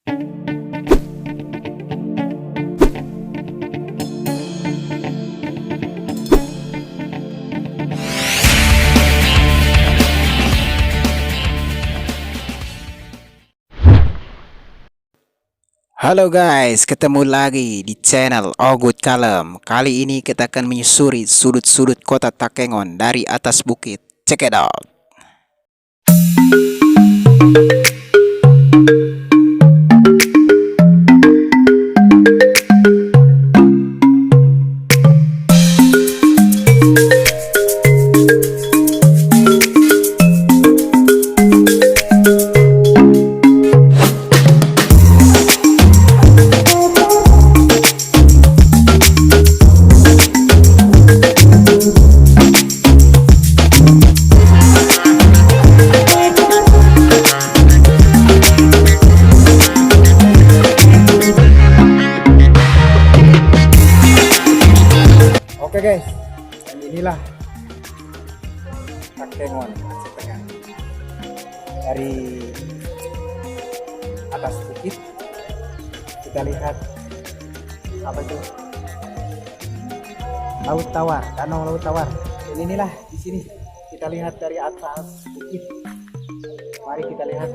Halo guys, ketemu lagi di channel Ogut Kalem. Kali ini kita akan menyusuri sudut-sudut kota Takengon dari atas bukit. Check it out. Oke guys, dan inilah Takengon setengah dari atas bukit. Kita lihat apa itu, Laut Tawar, Danau Laut Tawar. Dan inilah di sini kita lihat dari atas bukit. Mari kita lihat.